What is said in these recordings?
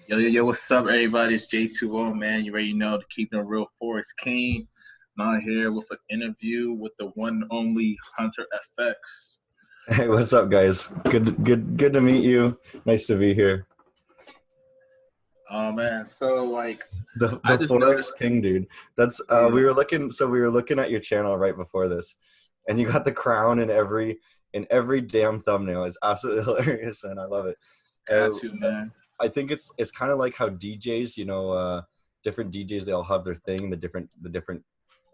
Yo, what's up, everybody? It's J2O, man. You already know the Keeping It Real Forest King. I'm out here with an interview with the one and only Hunter FX. Hey, what's up, guys? Good to meet you. Nice to be here. Oh man, so like I The just Forex noticed, King, dude. That's yeah, we were looking at your channel right before this, and you got the crown in every damn thumbnail. It's absolutely hilarious, man. I love it. got Uh, to, man. I think it's kind of like how DJs, different DJs, they all have their thing, the different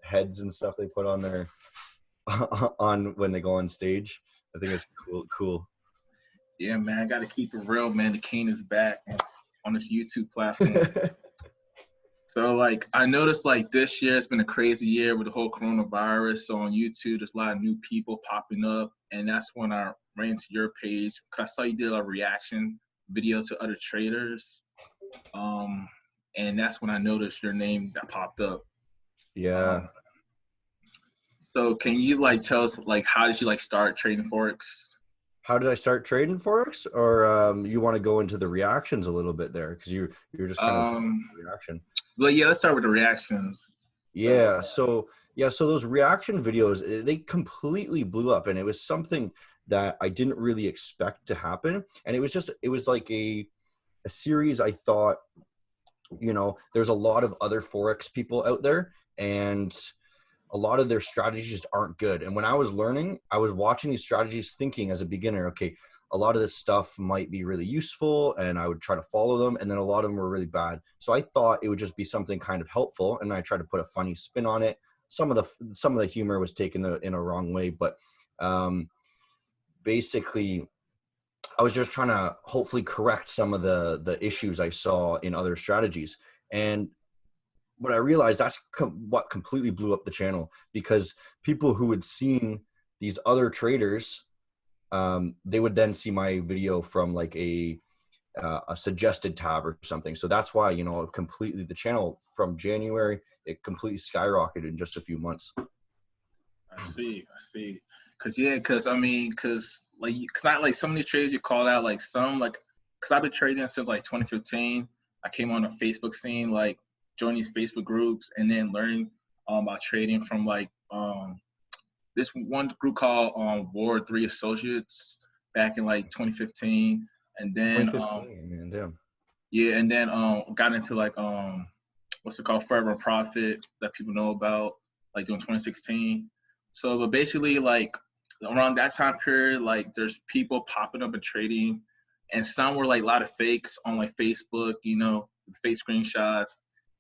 heads and stuff they put on their on when they go on stage. I think it's cool. Yeah, man, I gotta keep it real, man. The King is back on this YouTube platform. So like I noticed like this year it's been a crazy year with the whole coronavirus. So on YouTube, there's a lot of new people popping up, and that's when I ran to your page because I saw you did a reaction video to other traders. Um, and that's when I noticed your name that popped up. Yeah. Um, so can you like tell us like how did you like start trading forex? How did I start trading forex? Or you want to go into the reactions a little bit there because you're just kind of talking Um, reaction. but yeah, let's start with the reactions. So Yeah. So those reaction videos, they completely blew up, and it was something that I didn't really expect to happen. And it was like a series. I thought, there's a lot of other forex people out there, and a lot of their strategies just aren't good. And when I was learning, I was watching these strategies thinking as a beginner, okay, a lot of this stuff might be really useful and I would try to follow them. And then a lot of them were really bad. So I thought it would just be something kind of helpful. And I tried to put a funny spin on it. Some of the humor was taken in a wrong way, but um, basically I was just trying to hopefully correct some of the issues I saw in other strategies. And what I realized, what completely blew up the channel, because people who had seen these other traders, they would then see my video from like a suggested tab or something. So that's why, completely the channel from January, it completely skyrocketed in just a few months. I see. Cause I mean, cause I like some of these traders you call out, like some like, cause I've been trading since like 2015. I came on the Facebook scene, like joined these Facebook groups, and then learned about trading from like this one group called Ward Three Associates back in like 2015, and then 2015, man, damn. yeah, and then got into like what's it called, Forever Profit that people know about, like doing 2016. So, but basically, like around that time period, like there's people popping up and trading, and some were like a lot of fakes on like Facebook, fake screenshots,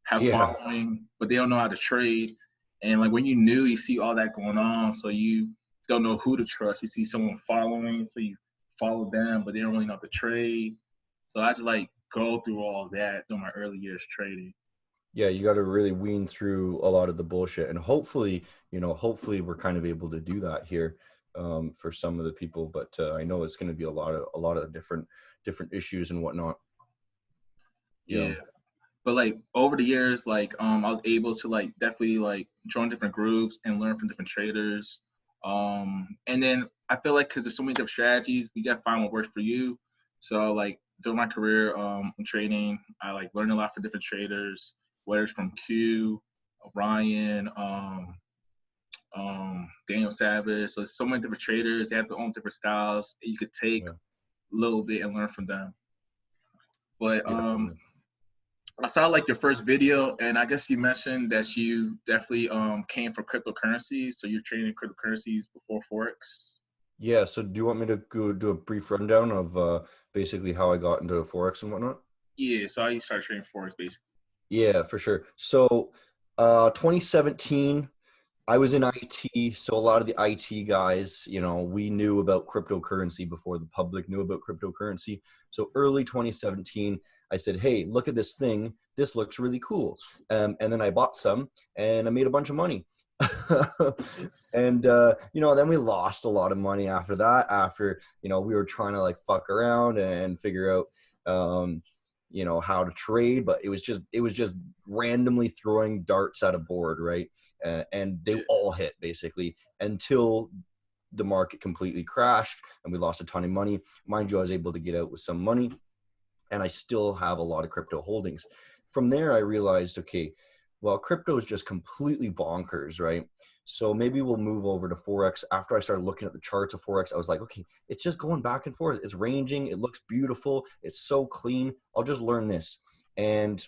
have Yeah. following, but they don't know how to trade. And like when you knew, you see all that going on, so you don't know who to trust. You see someone following, so you follow them, but they don't really know how to trade. So I had to like go through all that during my early years trading. Yeah, you got to really wean through a lot of the bullshit, and hopefully we're kind of able to do that here for some of the people. But I know it's going to be a lot of different issues and whatnot. Yeah. Yeah. But like over the years, like I was able to like definitely like join different groups and learn from different traders. And then I feel like because there's so many different strategies, you gotta find what works for you. So like during my career in trading, I like learned a lot from different traders, whether it's from Q, Ryan, Daniel Savage. So there's so many different traders. They have their own different styles. And you could take Yeah. a little bit and learn from them. But Yeah. I saw like your first video, and I guess you mentioned that you definitely came from cryptocurrencies. So you're trading cryptocurrencies before forex. Yeah. So do you want me to go do a brief rundown of basically how I got into forex and whatnot? Yeah, so you started trading forex basically. Yeah, for sure. So 2017, I was in IT, so a lot of the IT guys, we knew about cryptocurrency before the public knew about cryptocurrency. So early 2017, I said, "Hey, look at this thing. This looks really cool." And then I bought some, and I made a bunch of money. And then we lost a lot of money after that. After we were trying to like fuck around and figure out, how to trade, but it was just randomly throwing darts at a board, right? And they Yeah, all hit basically until the market completely crashed and we lost a ton of money. Mind you, I was able to get out with some money. and I still have a lot of crypto holdings. From there, I realized, okay, well, crypto is just completely bonkers, right? So maybe we'll move over to Forex. After I started looking at the charts of Forex, I was like, okay, it's just going back and forth. It's ranging. It looks beautiful. It's so clean. I'll just learn this. And,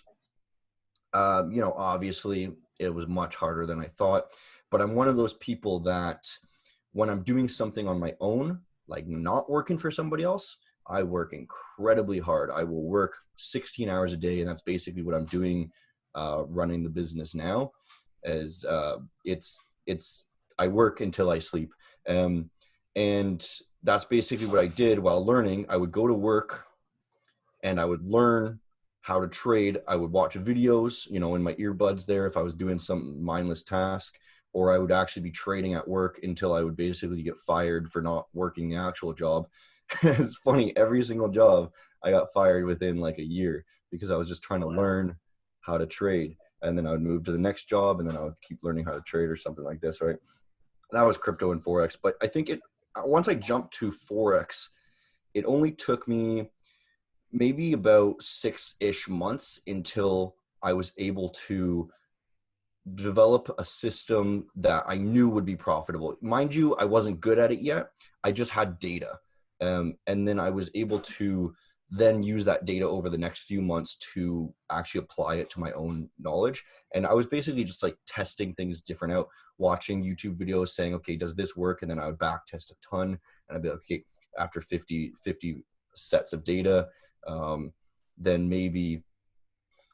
obviously it was much harder than I thought. But I'm one of those people that when I'm doing something on my own, like not working for somebody else, I work incredibly hard. I will work 16 hours a day, and that's basically what I'm doing running the business now. As it's I work until I sleep, and that's basically what I did while learning. I would go to work, and I would learn how to trade. I would watch videos, in my earbuds there if I was doing some mindless task, or I would actually be trading at work until I would basically get fired for not working the actual job. It's funny, every single job I got fired within like a year because I was just trying to learn how to trade. And then I would move to the next job, and then I would keep learning how to trade or something like this, right? That was crypto and Forex. But I think once I jumped to Forex, it only took me maybe about 6-ish months until I was able to develop a system that I knew would be profitable. Mind you, I wasn't good at it yet. I just had data. And then I was able to then use that data over the next few months to actually apply it to my own knowledge. And I was basically just like testing things different out, watching YouTube videos saying, okay, does this work? And then I would back test a ton, and I'd be like, okay, after 50 sets of data, then maybe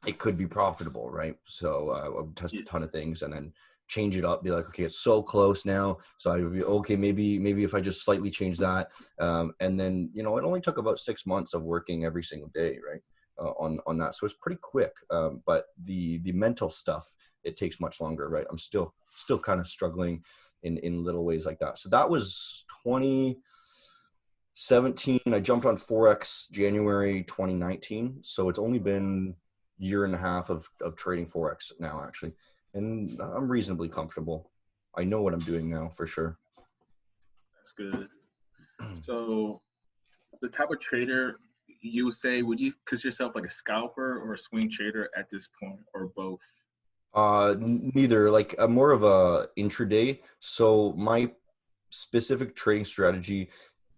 it could be profitable, right? So I would test a ton of things and then change it up, be like, okay, it's so close now. So I would be, okay, maybe if I just slightly change that. And then, it only took about 6 months of working every single day, right? On that. So it's pretty quick. But the mental stuff, it takes much longer, right? I'm still kind of struggling in little ways like that. So that was 2017. I jumped on Forex January 2019. So it's only been year and a half of trading Forex now, actually. And I'm reasonably comfortable. I know what I'm doing now for sure. That's good. So the type of trader you would say, would you consider yourself like a scalper or a swing trader at this point, or both? Neither. Like I'm more of a intraday. So my specific trading strategy,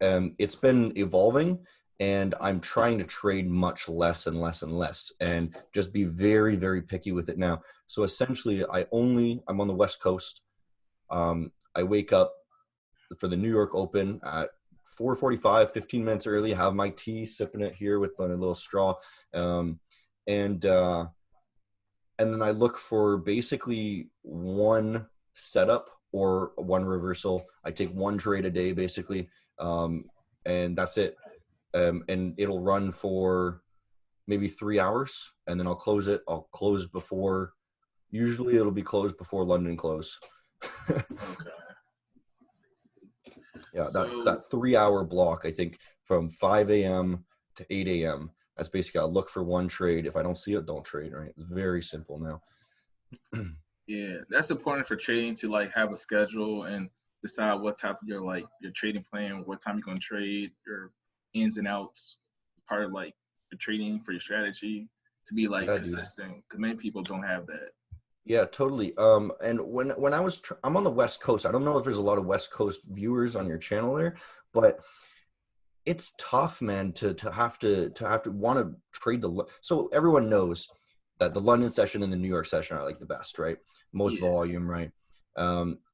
it's been evolving, and I'm trying to trade much less and less and less, and just be very, very picky with it now. So essentially, I'm on the West Coast. I wake up for the New York Open at 4:45, 15 minutes early, have my tea, sipping it here with a little straw. And then I look for basically one setup or one reversal. I take one trade a day, basically, and that's it. And it'll run for maybe 3 hours, and then I'll close it. I'll close before. Usually, it'll be closed before London close. Okay. Yeah, So, that 3 hour block, I think, from 5 a.m. to 8 a.m. That's basically, I'll look for one trade. If I don't see it, don't trade, right? It's very simple now. yeah, that's important for trading, to like have a schedule and decide what type of your trading plan, what time you're gonna trade, your ins and outs, part of like your trading for your strategy, to be like Yeah, dude. consistent. Because many people don't have that. Yeah, totally. And when I'm on the West Coast, I don't know if there's a lot of West Coast viewers on your channel there, but it's tough, man, to have to want to trade so everyone knows that the London session and the New York session are like the best, right? Most Yeah. volume, right?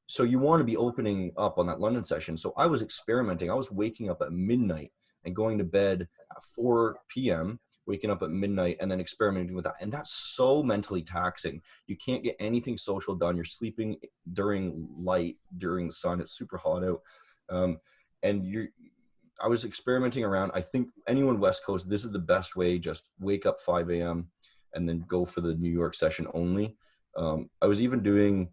So you want to be opening up on that London session. So I was experimenting. I was waking up at midnight and going to bed at 4 p.m., waking up at midnight and then experimenting with that. And that's so mentally taxing. You can't get anything social done. You're sleeping during the sun. It's super hot out. And I was experimenting around. I think anyone West Coast, this is the best way. Just wake up 5 a.m. and then go for the New York session only. I was even doing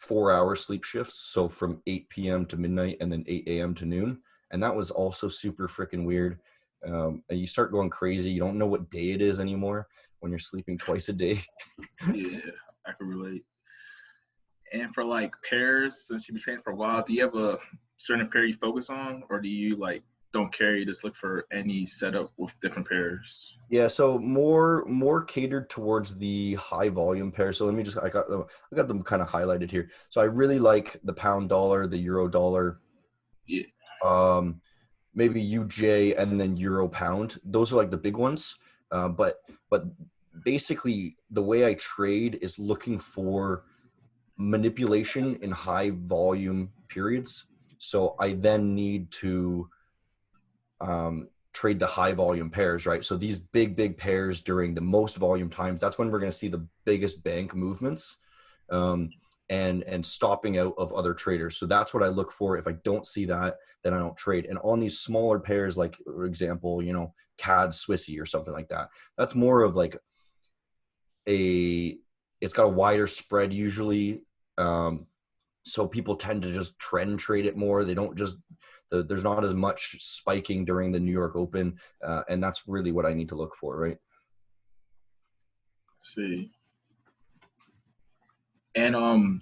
4-hour sleep shifts. So from 8 p.m. to midnight and then 8 a.m. to noon. And that was also super freaking weird. And you start going crazy. You don't know what day it is anymore when you're sleeping twice a day. Yeah, I can relate. And for like pairs, since you've been training for a while, do you have a certain pair you focus on, or do you like don't care, you just look for any setup with different pairs? Yeah, so more catered towards the high volume pair. So let me just I got them kind of highlighted here. So I really like the pound dollar, the euro dollar, Yeah. maybe UJ, and then euro pound. Those are like the big ones. But basically the way I trade is looking for manipulation in high volume periods. So I then need to trade the high volume pairs, right? So these big pairs during the most volume times, that's when we're going to see the biggest bank movements, and stopping out of other traders. So that's what I look for. If I don't see that, then I don't trade. And on these smaller pairs, like for example, CAD Swissy or something like that, that's more of like it's got a wider spread usually. So people tend to just trend trade it more. They don't just there's not as much spiking during the New York Open, and that's really what I need to look for, right? See. And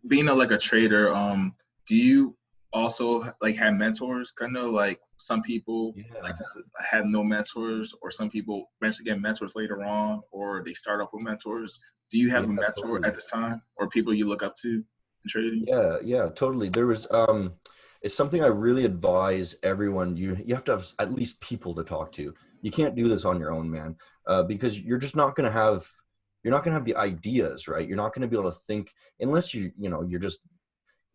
being like a trader, do you also like have mentors? I know like some people like to have no mentors, or some people eventually get mentors later on, or they start off with mentors. Do you have a mentor totally. at this time, or people you look up to in trading? Yeah, totally. There was it's something I really advise everyone. You have to have at least people to talk to. You can't do this on your own, man, because you're just not going to have the ideas, right? You're not going to be able to think unless you're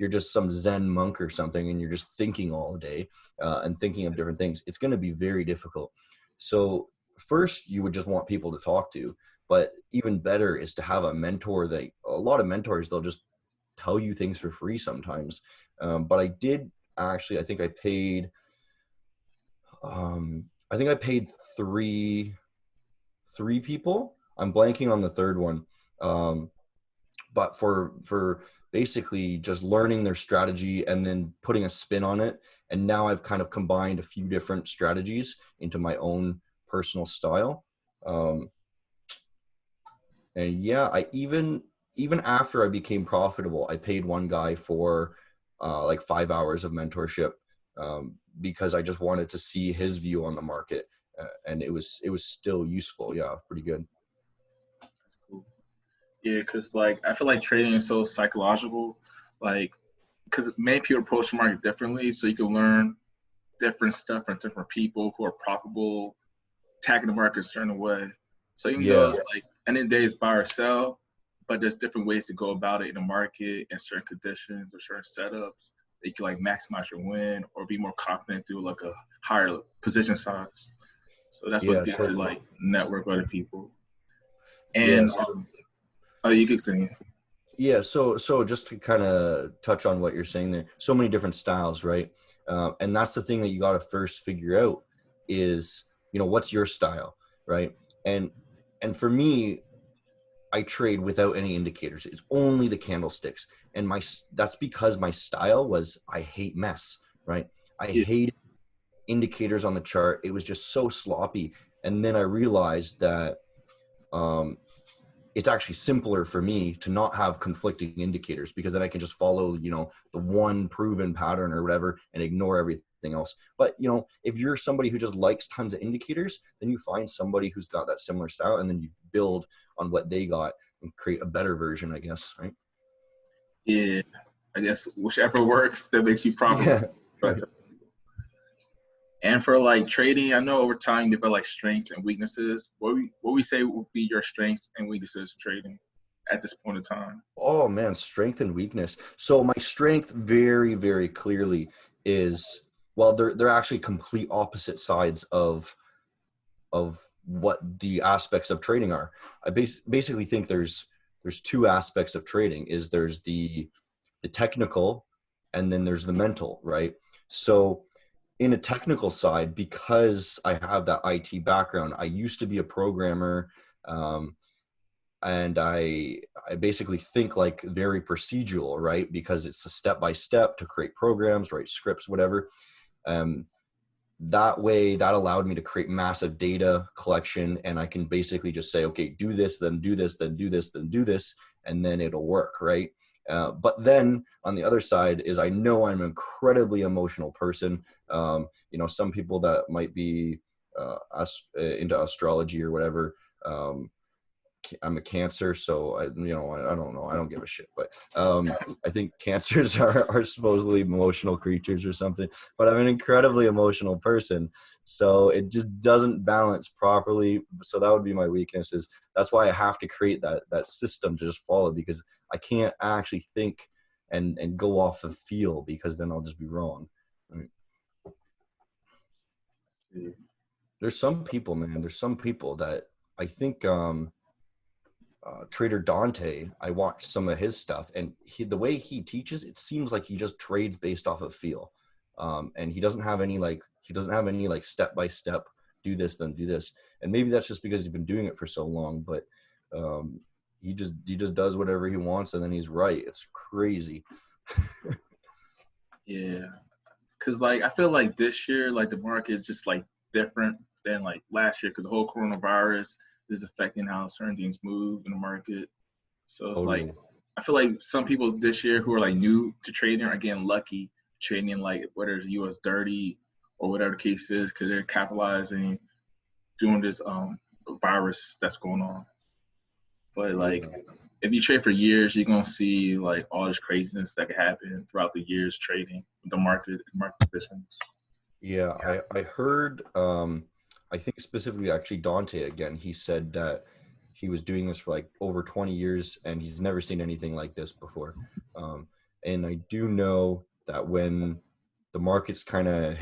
just some Zen monk or something, and you're just thinking all day and thinking of different things. It's going to be very difficult. So first, you would just want people to talk to, but even better is to have a mentor. That a lot of mentors, they'll just tell you things for free sometimes. But I did actually, I think I paid three people. I'm blanking on the third one. But for basically just learning their strategy and then putting a spin on it. And now I've kind of combined a few different strategies into my own personal style. And yeah, I even after I became profitable, I paid one guy for like 5 hours of mentorship, because I just wanted to see his view on the market, and it was still useful. Yeah, pretty good. Yeah, because like I feel like trading is so psychological, like because many people approach the market differently, so you can learn different stuff from different people who are profitable, attacking the market a certain way. So even though it's like end of the day it's buy or sell, but there's different ways to go about it in the market in certain conditions or certain setups that you can like maximize your win or be more confident through like a higher position size. So that's what's good to like network with other people. And oh, you can continue. Yeah, so just to kind of touch on what you're saying there, so many different styles, right? And that's the thing that you got to first figure out is, what's your style, right? And for me, I trade without any indicators. It's only the candlesticks, and that's because my style was I hate mess, right? I hate indicators on the chart. It was just so sloppy, and then I realized that it's actually simpler for me to not have conflicting indicators, because then I can just follow, the one proven pattern or whatever and ignore everything else. But, if you're somebody who just likes tons of indicators, then you find somebody who's got that similar style, and then you build on what they got and create a better version, I guess, right? Yeah, I guess whichever works that makes you profitable. Yeah. And for like trading, I know over time you develop like strengths and weaknesses. What we say would be your strengths and weaknesses in trading at this point in time? Oh man, strength and weakness. So my strength very, very clearly is, well, they're actually complete opposite sides of what the aspects of trading are. I basically think there's two aspects of trading. Is there's the technical, and then there's the mental, right? So in a technical side, because I have that IT background, I used to be a programmer, and I basically think like very procedural, right? Because it's a step by step to create programs, write scripts, whatever. That way, that allowed me to create massive data collection, and I can basically just say, okay, do this, then do this, then do this, then do this, and then it'll work, right? But then on the other side is I know I'm an incredibly emotional person. Some people that might be into astrology or whatever. I'm a Cancer, so I don't know. I don't give a shit. But I think Cancers are supposedly emotional creatures or something. But I'm an incredibly emotional person, so it just doesn't balance properly. So that would be my weakness. That's why I have to create that system to just follow, because I can't actually think and go off of feel, because then I'll just be wrong. I mean, there's some people, man. There's some people that I think. Trader Dante, I watched some of his stuff, and the way he teaches, it seems like he just trades based off of feel, and he doesn't have any step by step, do this then do this, and maybe that's just because he's been doing it for so long. But he just does whatever he wants, and then he's right. It's crazy. Yeah, because like I feel like this year, like the market is just like different than like last year, because the whole coronavirus is affecting how certain things move in the market. So it's Totally. like I feel like some people this year who are like new to trading are getting lucky trading like whether it's US 30 or whatever the case is, because they're capitalizing during this virus that's going on. But like if you trade for years, you're gonna see like all this craziness that could happen throughout the years trading the market conditions. Yeah, I heard, I think specifically actually Dante again, he said that he was doing this for like over 20 years and he's never seen anything like this before. And I do know that when the markets kind of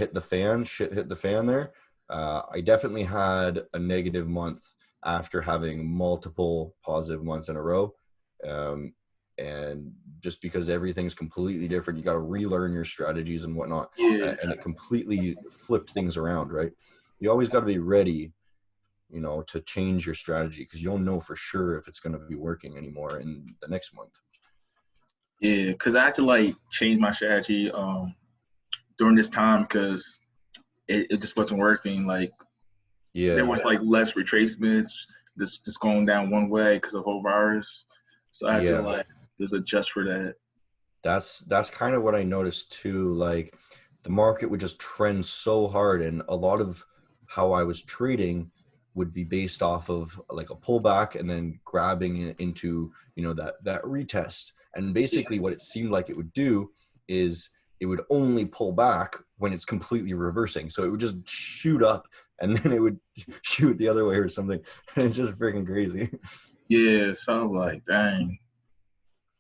shit hit the fan there, I definitely had a negative month after having multiple positive months in a row. And just because everything's completely different, you got to relearn your strategies and whatnot. Yeah. And it completely flipped things around, right? You always got to be ready, to change your strategy, because you don't know for sure if it's going to be working anymore in the next month. Yeah, because I had to like change my strategy during this time because it just wasn't working. Like there was like less retracements, just going down one way because of the whole virus. So I had to like just adjust for that. That's kind of what I noticed too. Like the market would just trend so hard, and a lot of how I was trading would be based off of like a pullback and then grabbing it into that retest. And basically what it seemed like it would do is it would only pull back when it's completely reversing. So it would just shoot up and then it would shoot the other way or something. And it's just freaking crazy. Yeah, so I was like, dang.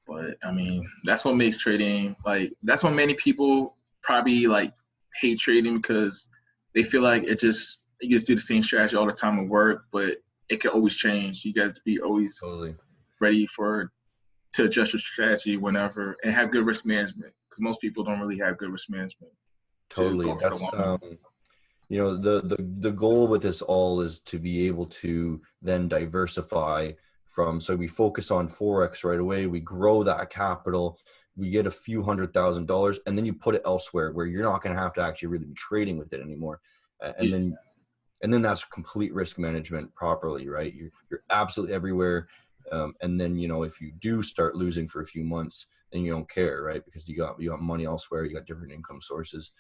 But I mean, that's what makes trading like that's what many people probably like hate trading, because they feel like you just do the same strategy all the time at work, but it can always change. You guys be always Totally. ready to adjust your strategy whenever and have good risk management, because most people don't really have good risk management. Totally. That's the goal with this all is to be able to then diversify so we focus on Forex right away, we grow that capital, we get a few $100,000, and then you put it elsewhere where you're not going to have to actually really be trading with it anymore. And then that's complete risk management properly, right? You're absolutely everywhere. And then, if you do start losing for a few months, then you don't care, right? Because you got money elsewhere, you got different income sources.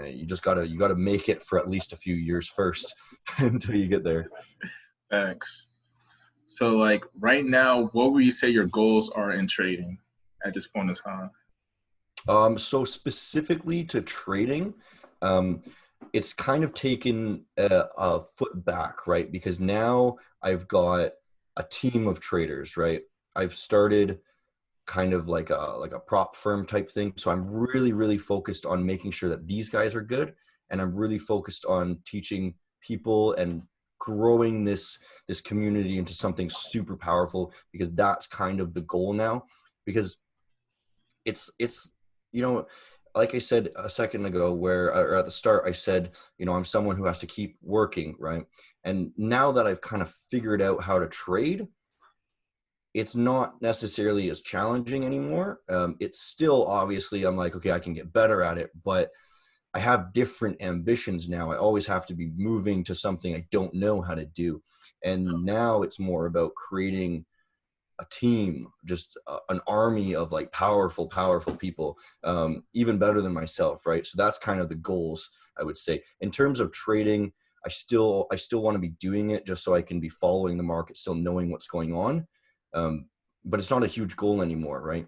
You gotta make it for at least a few years first until you get there. Thanks. So like right now, what would you say your goals are in trading at this point in time? So specifically to trading, it's kind of taken a foot back, right? Because now I've got a team of traders, right? I've started kind of like a prop firm type thing. So I'm really, really focused on making sure that these guys are good. And I'm really focused on teaching people and growing this community into something super powerful, because that's kind of the goal now. Because it's like I said a second ago, or at the start, I said, I'm someone who has to keep working, right? And now that I've kind of figured out how to trade, it's not necessarily as challenging anymore. It's still, obviously, I'm like, okay, I can get better at it, but I have different ambitions now. I always have to be moving to something I don't know how to do. And now it's more about creating a team, just an army of like powerful people, even better than myself, right? So that's kind of the goals, I would say. In terms of trading, I still want to be doing it just so I can be following the market, still knowing what's going on. But it's not a huge goal anymore, right?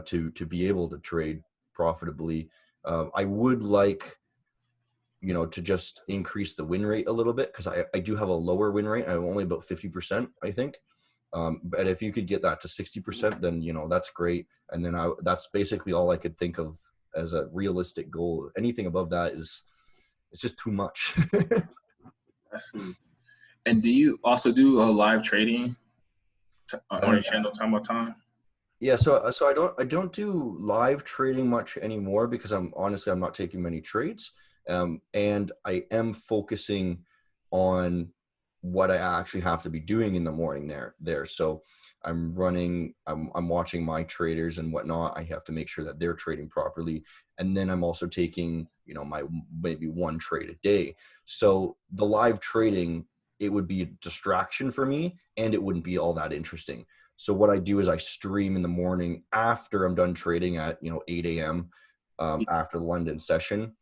To be able to trade profitably. I would like, to just increase the win rate a little bit, because I do have a lower win rate. I'm only about 50%, I think. But if you could get that to 60%, then, that's great. And then that's basically all I could think of as a realistic goal. Anything above that it's just too much. I see. And do you also do live trading on your channel time by time? Yeah, so I don't do live trading much anymore, because I'm not taking many trades, and I am focusing on what I actually have to be doing in the morning there. So I'm watching my traders and whatnot. I have to make sure that they're trading properly, and then I'm also taking my maybe one trade a day. So the live trading, it would be a distraction for me, and it wouldn't be all that interesting. So what I do is I stream in the morning after I'm done trading at 8 a.m. After the London session,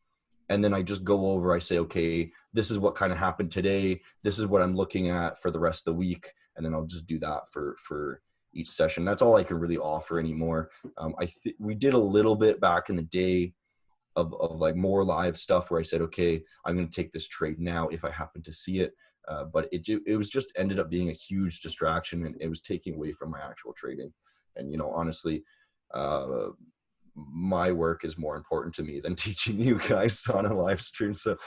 and then I just go over. I say, okay, this is what kind of happened today. This is what I'm looking at for the rest of the week, and then I'll just do that for each session. That's all I can really offer anymore. We did a little bit back in the day of like more live stuff where I said, okay, I'm going to take this trade now if I happen to see it. But it was just ended up being a huge distraction, and it was taking away from my actual trading. And, honestly, my work is more important to me than teaching you guys on a live stream. So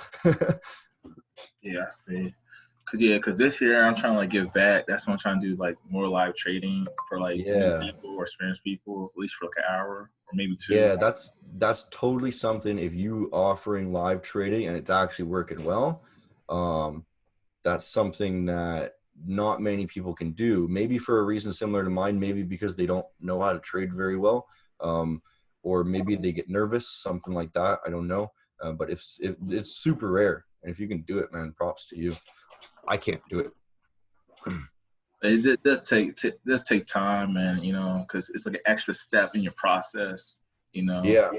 Yeah, I see. Cause this year I'm trying to like give back. That's why I'm trying to do like more live trading for like new yeah, people or experienced people, at least for like an hour or maybe two. yeah, that's totally something. If you offering live trading and it's actually working well, um, that's something that not many people can do. Maybe for a reason similar to mine, maybe because they don't know how to trade very well, or maybe they get nervous, something like that. I don't know. But if it's super rare, and if you can do it, man, props to you. I can't do it. It does take time, man. Because it's like an extra step in your process. Yeah,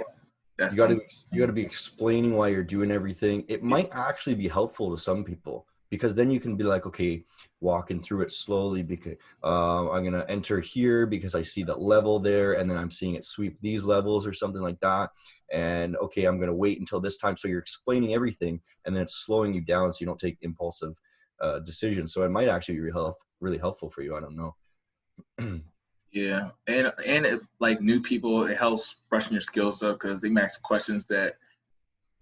That's you got something. to be explaining why you're doing everything. It might actually be helpful to some people, because then you can be like, okay, walking through it slowly, because I'm gonna enter here because I see that level there, and then I'm seeing it sweep these levels or something like that. And okay, I'm gonna wait until this time. So you're explaining everything, and then it's slowing you down so you don't take impulsive decisions. So it might actually be really helpful for you. I don't know. Yeah, and if, like new people, it helps brushing your skills up because they ask questions that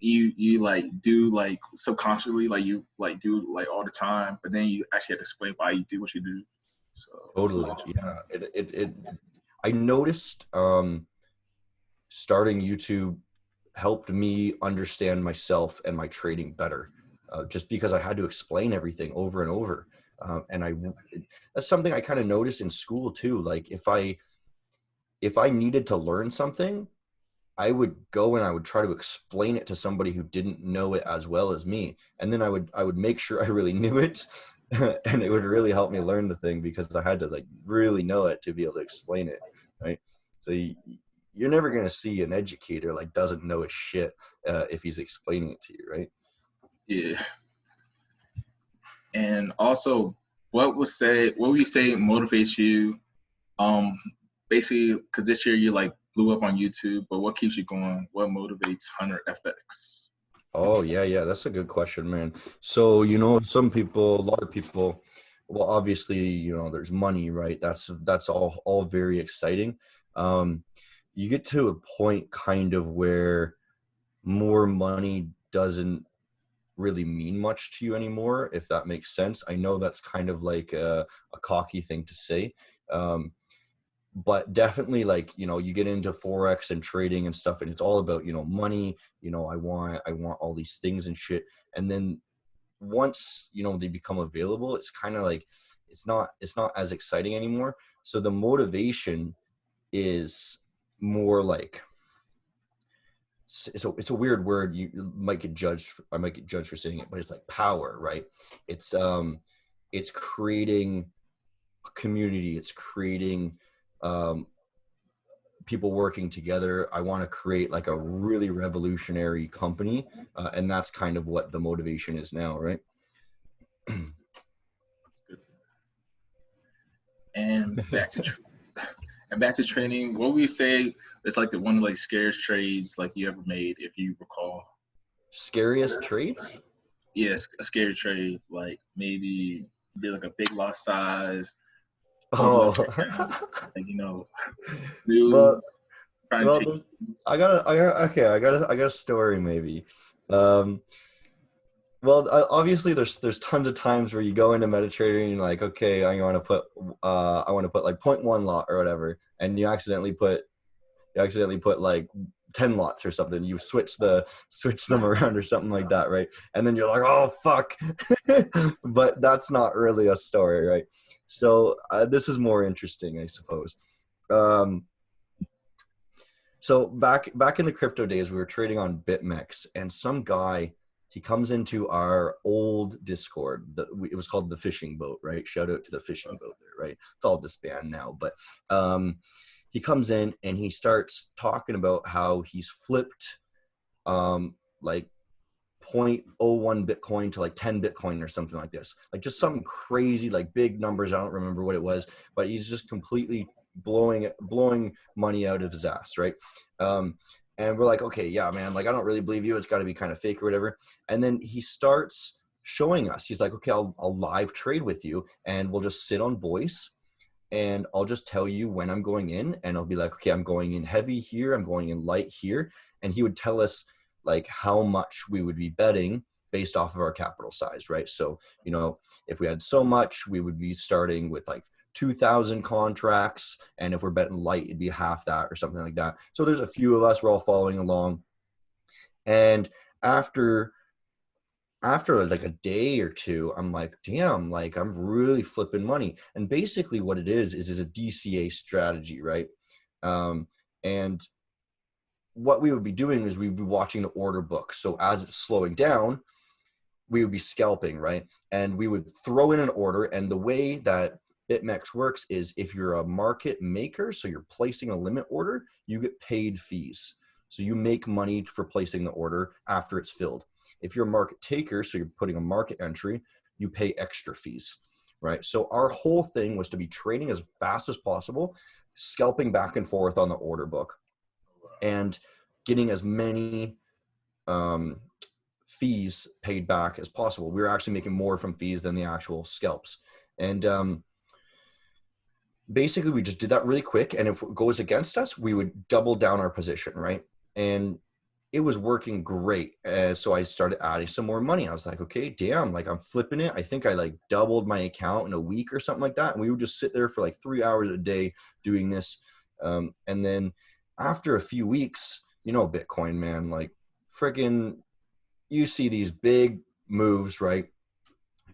you like do like subconsciously, like you like do like all the time, but then you actually have to explain why you do what you do. So it's a Totally. little interesting. Yeah. I noticed starting YouTube helped me understand myself and my trading better, just because I had to explain everything over and over. That's something I kind of noticed in school too. Like if I needed to learn something, I would go and I would try to explain it to somebody who didn't know it as well as me. And then I would make sure I really knew it. And it would really help me learn the thing, because I had to like really know it to be able to explain it. Right. So you're never going to see an educator like doesn't know his shit, if he's explaining it to you. Right. Yeah, and also, what would you say motivates you? Um, Basically, because this year you like blew up on YouTube, but what keeps you going? What motivates Hunter FX? Oh yeah. Yeah. That's a good question, man. So, a lot of people, well, obviously, there's money, right? That's all very exciting. Um, you get to a point kind of where more money doesn't really mean much to you anymore, if that makes sense. I know that's kind of like a cocky thing to say. Um, but definitely, like, you get into Forex and trading and stuff, and it's all about, money. I want all these things and shit. And then once, they become available, it's kind of like, it's not as exciting anymore. So the motivation is more like, it's a weird word. You might get judged. I might get judged for saying it, but it's like power, right? It's creating a community. It's creating people working together. I want to create like a really revolutionary company, and that's kind of what the motivation is now, right? And back to training. What would you say is like the one of like scariest trades like you ever made, if you recall? Scariest trades? Yes, a scary trade. Like maybe be like a big lot size, total up your Oh, account, like new well, trying to well, take. I got a story maybe. Um, well, obviously, there's tons of times where you go into MetaTrader and you're like, okay, I want to put like point 0.1 lot or whatever, and you accidentally put like 10 lots or something. You switch them around or something like that, right? And then you're like, oh fuck. But that's not really a story, right? So this is more interesting, I suppose. So back in the crypto days, we were trading on BitMEX, and some guy, he comes into our old Discord. It was called the Fishing Boat, right? Shout out to the Fishing Boat there, right? It's all disbanded now, but he comes in and he starts talking about how he's flipped like 0.01 Bitcoin to like 10 Bitcoin or something like this. Like just something crazy, like big numbers. I don't remember what it was, but he's just completely blowing money out of his ass, right? And we're like, okay, yeah, man, like I don't really believe you. It's got to be kind of fake or whatever. And then he starts showing us. He's like, okay, I'll live trade with you, and we'll just sit on voice, and I'll just tell you when I'm going in, and I'll be like, okay, I'm going in heavy here, I'm going in light here. And he would tell us like how much we would be betting based off of our capital size, right? So, if we had so much, we would be starting with like 2,000 contracts. And if we're betting light, it'd be half that or something like that. So there's a few of us, we're all following along. And after like a day or two, I'm like, damn, like I'm really flipping money. And basically what it is a DCA strategy, right? And what we would be doing is we'd be watching the order book. So as it's slowing down, we would be scalping, right? And we would throw in an order. And the way that BitMEX works is if you're a market maker, so you're placing a limit order, you get paid fees. So you make money for placing the order after it's filled. If you're a market taker, so you're putting a market entry, you pay extra fees, right? So our whole thing was to be trading as fast as possible, scalping back and forth on the order book, and getting as many fees paid back as possible. We were actually making more from fees than the actual scalps. And basically we just did that really quick. And if it goes against us, we would double down our position, right? And it was working great. So I started adding some more money. I was like, okay, damn, like I'm flipping it. I think I like doubled my account in a week or something like that. And we would just sit there for like 3 hours a day doing this. And then after a few weeks, Bitcoin, man, like freaking, you see these big moves, right?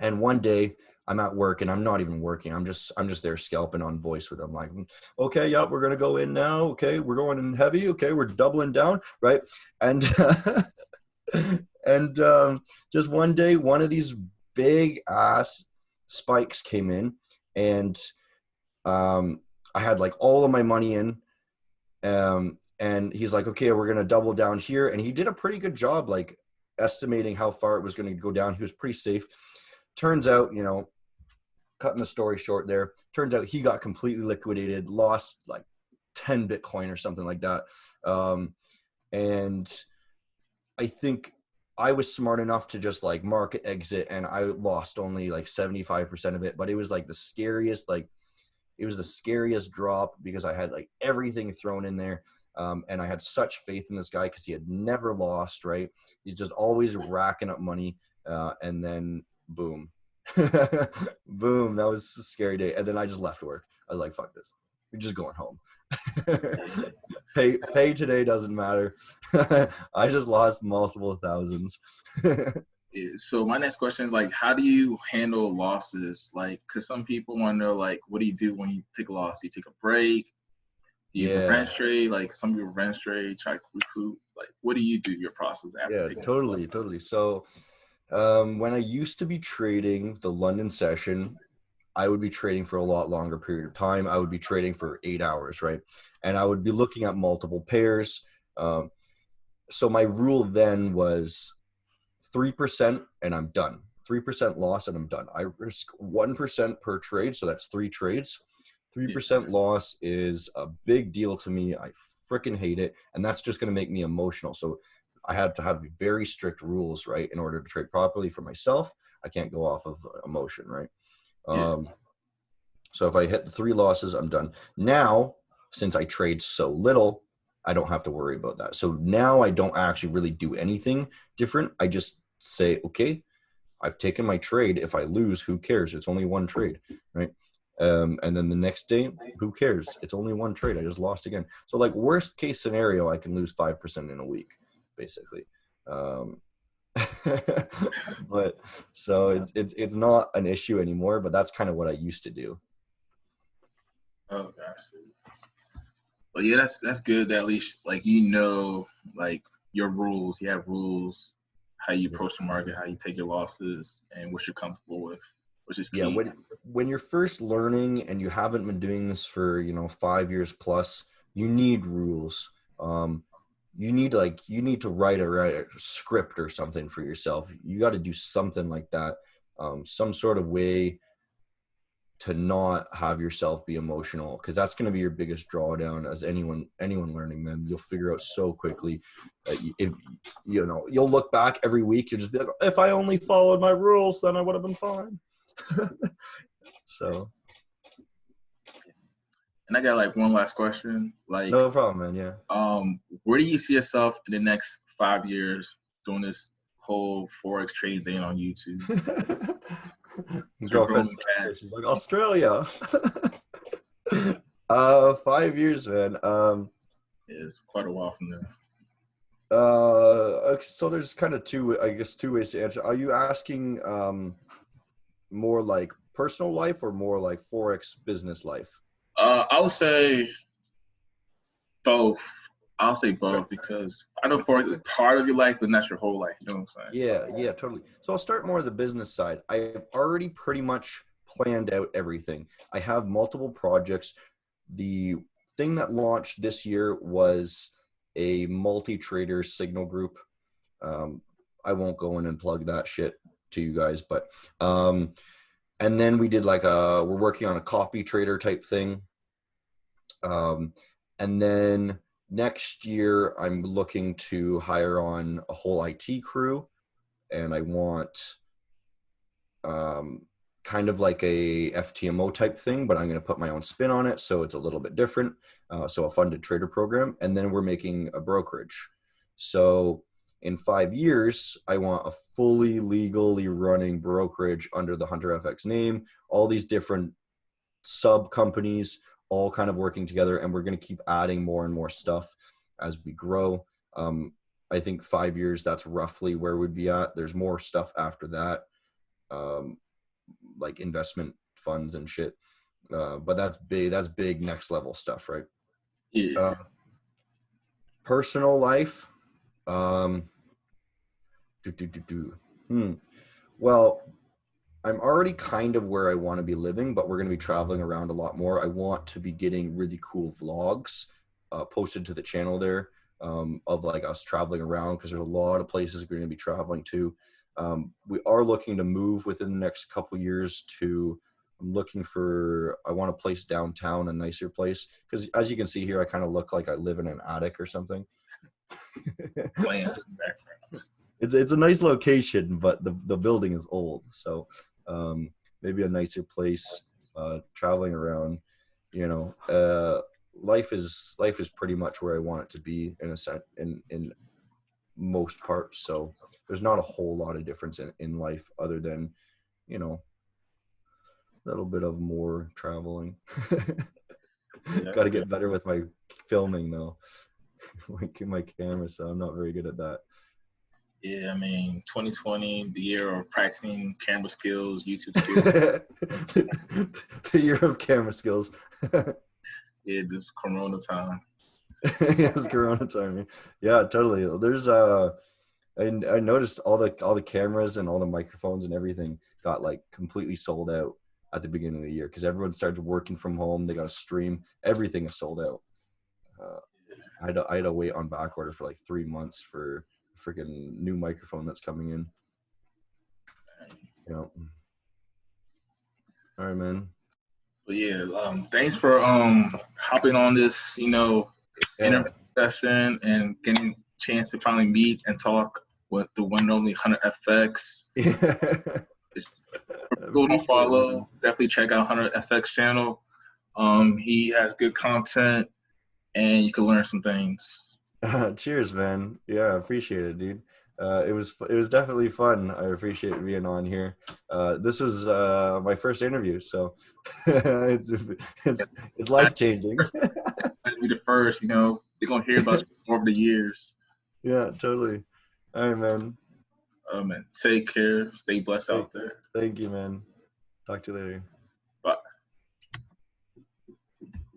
And one day I'm at work and I'm not even working. I'm just there scalping on voice with them. Like, okay, yeah, we're going to go in now. Okay. We're going in heavy. Okay. We're doubling down. Right. And, and just one day, one of these big ass spikes came in, and I had like all of my money in, and he's like, okay, we're going to double down here. And he did a pretty good job, like estimating how far it was going to go down. He was pretty safe. Turns out, cutting the story short there, turns out he got completely liquidated, lost like 10 Bitcoin or something like that. And I think I was smart enough to just like market exit, and I lost only like 75% of it, but it was like the scariest, it was the scariest drop because I had like everything thrown in there. And I had such faith in this guy because he had never lost, right? He's just always racking up money. And then boom, boom. That was a scary day. And then I just left work. I was like, fuck this. We're just going home. Pay today doesn't matter. I just lost multiple thousands. So my next question is like, how do you handle losses? Like, because some people want to know, like, what do you do when you take a loss? Do you take a break? Do you revenge trade? Like some people revenge trade, try to recoup. Like, what do you do? Your process after taking totally. So when I used to be trading the London session, I would be trading for a lot longer period of time. I would be trading for 8 hours, right? And I would be looking at multiple pairs. So my rule then was 3% and I'm done. 3% loss and I'm done. I risk 1% per trade, so that's 3 trades. 3% loss is a big deal to me. I freaking hate it, and that's just going to make me emotional. So I had to have very strict rules, right, in order to trade properly for myself. I can't go off of emotion, right? So if I hit the 3 losses, I'm done. Now, since I trade so little, I don't have to worry about that. So now I don't actually really do anything different. I just say, okay, I've taken my trade. If I lose, who cares? It's only one trade, right? And then the next day, who cares? It's only one trade. I just lost again. So like worst case scenario, I can lose 5% in a week, basically. But so it's not an issue anymore, but that's kind of what I used to do. Oh, gosh. Well, yeah, that's good. That at least like like your rules. You have rules, how you approach the market, how you take your losses, and what you're comfortable with, which is key. Yeah, when you're first learning and you haven't been doing this for 5 years plus, you need rules. You need to write a script or something for yourself. You got to do something like that, some sort of way to not have yourself be emotional, because that's going to be your biggest drawdown as anyone learning. Then you'll figure out so quickly that if you'll look back every week, you'll just be like, if I only followed my rules, then I would have been fine. So, and I got like one last question. Like, no problem, man. Yeah. Where do you see yourself in the next 5 years doing this whole Forex trading thing on YouTube? Girlfriend says, she's like, Australia. 5 years, man. It's quite a while from there. So there's kind of two ways to answer. Are you asking more like personal life or more like Forex business life? I would say both. I'll say both because I know Forex is part of your life, but not your whole life. You know what I'm saying? Yeah, totally. So I'll start more of the business side. I've already pretty much planned out everything. I have multiple projects. The thing that launched this year was a multi-trader signal group. I won't go in and plug that shit to you guys, but and then we did we're working on a copy trader type thing. And then next year I'm looking to hire on a whole IT crew, and I want kind of like a FTMO type thing, but I'm going to put my own spin on it, so it's a little bit different. So a funded trader program, and then we're making a brokerage. So in 5 years, I want a fully legally running brokerage under the Hunter FX name, all these different sub companies all kind of working together, and we're going to keep adding more and more stuff as we grow. I think 5 years, that's roughly where we'd be at. There's more stuff after that, like investment funds and shit. But that's big next level stuff, right? Yeah. Personal life. Well, I'm already kind of where I want to be living, but we're going to be traveling around a lot more. I want to be getting really cool vlogs posted to the channel there of like us traveling around, because there's a lot of places we're going to be traveling to. We are looking to move within the next couple years to, I want a place downtown, a nicer place, because as you can see here, I kind of look like I live in an attic or something. It's a nice location, but the building is old, so maybe a nicer place. Traveling around, life is pretty much where I want it to be in a sense, in most parts. So there's not a whole lot of difference in life other than a little bit of more traveling. Got to get better with my filming though. my camera, so I'm not very good at that. Yeah, I mean, 2020, the year of practicing camera skills, YouTube skills. The year of camera skills. Yeah, this Corona time. Yeah, it's Corona time. Yeah, totally. There's I noticed all the cameras and all the microphones and everything got like completely sold out. at the beginning of the year because everyone started working from home. They got to stream. Everything is sold out. I had to wait on back order for like 3 months for a freaking new microphone that's coming in. Yeah. All right, man. But yeah, thanks for hopping on this, interview session and getting a chance to finally meet and talk with the one and only Hunter FX. Go and follow. Definitely check out Hunter FX channel. He has good content, and you can learn some things. Cheers, man. Yeah, I appreciate it, dude. It was definitely fun. I appreciate being on here. This was my first interview, so it's life changing. Be the first, they're gonna hear about you over the years. Yeah, totally. All right, man. Man, take care. Stay blessed out there. Thank you, man. Talk to you later.